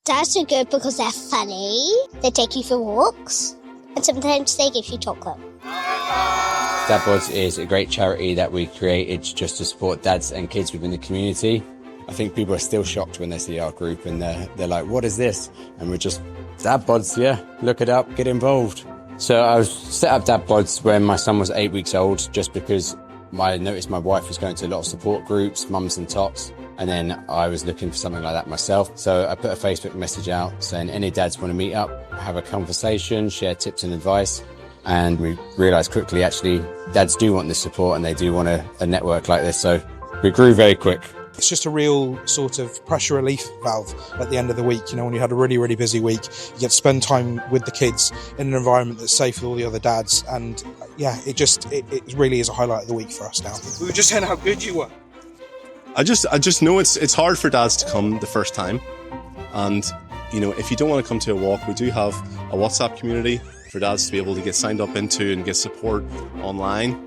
Dads are good because they're funny, they take you for walks, and sometimes they give you chocolate. Dadbods is a great charity that we created just to support dads and kids within the community. I think people are still shocked when they see our group and they're like, what is this? And we're just, Dadbods, yeah, look it up, get involved. So I set up Dadbods when my son was 8 weeks old, just because I noticed my wife was going to a lot of support groups, mums and tots, and then I was looking for something like that myself. So I put a Facebook message out saying any dads want to meet up, have a conversation, share tips and advice. And we realised quickly, actually, dads do want this support and they do want a network like this. So we grew very quick. It's just a real sort of pressure relief valve at the end of the week. You know, when you had a really, really busy week, you get to spend time with the kids in an environment that's safe with all the other dads. And yeah, it really is a highlight of the week for us now. We were just saying how good you were. I just know it's hard for dads to come the first time. And, you know, if you don't want to come to a walk, we do have a WhatsApp community for dads to be able to get signed up into and get support online.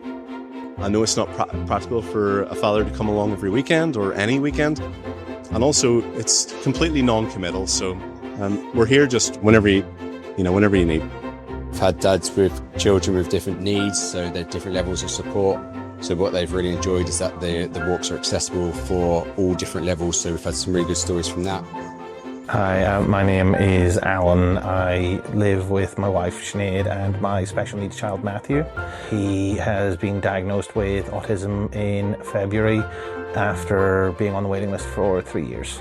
I know it's not practical for a father to come along every weekend or any weekend. And also, it's completely non-committal, so we're here just whenever you need. I've had dads with children with different needs, so there are different levels of support. So what they've really enjoyed is that the walks are accessible for all different levels, so we've had some really good stories from that. Hi, my name is Alan. I live with my wife Sinead and my special needs child Matthew. He has been diagnosed with autism in February after being on the waiting list for 3 years.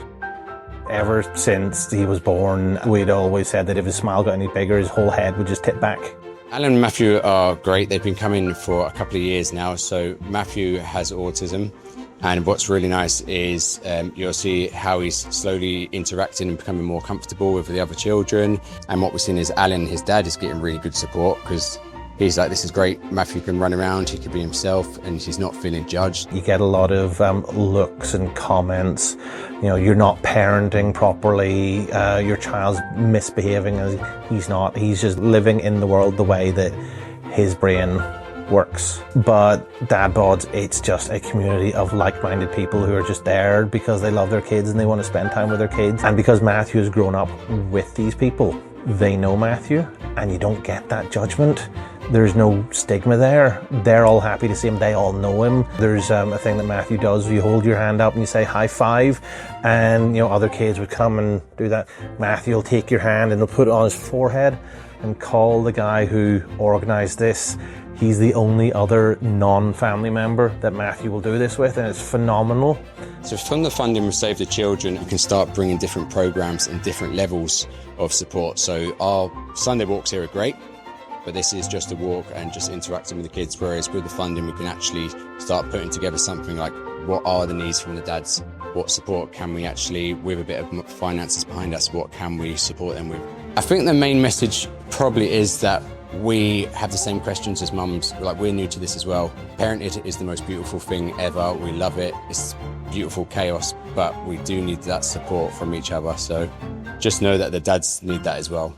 Ever since he was born, we'd always said that if his smile got any bigger, his whole head would just tip back. Alan and Matthew are great. They've been coming for a couple of years now. So Matthew has autism. And what's really nice is you'll see how he's slowly interacting and becoming more comfortable with the other children. And what we've seen is Alan, his dad, is getting really good support because he's like, this is great. Matthew can run around, he can be himself, and he's not feeling judged. You get a lot of looks and comments. You know, you're not parenting properly. Your child's misbehaving as he's not. He's just living in the world the way that his brain works. But Dadbods, it's just a community of like-minded people who are just there because they love their kids and they want to spend time with their kids. And because Matthew has grown up with these people, they know Matthew, and you don't get that judgment. There's no stigma there. They're all happy to see him. They all know him. There's a thing that Matthew does. You hold your hand up and you say high five, and you know other kids would come and do that. Matthew will take your hand and he'll put it on his forehead and call the guy who organised this. He's the only other non-family member that Matthew will do this with, and it's phenomenal. So from the funding we Save the Children, we can start bringing different programmes and different levels of support. So our Sunday walks here are great, but this is just a walk and just interacting with the kids, whereas with the funding we can actually start putting together something like what are the needs from the dads, what support can we actually, with a bit of finances behind us, what can we support them with. I think the main message probably is that we have the same questions as mums. Like, we're new to this as well. Parenting is the most beautiful thing ever. We love it. It's beautiful chaos, but we do need that support from each other. So just know that the dads need that as well.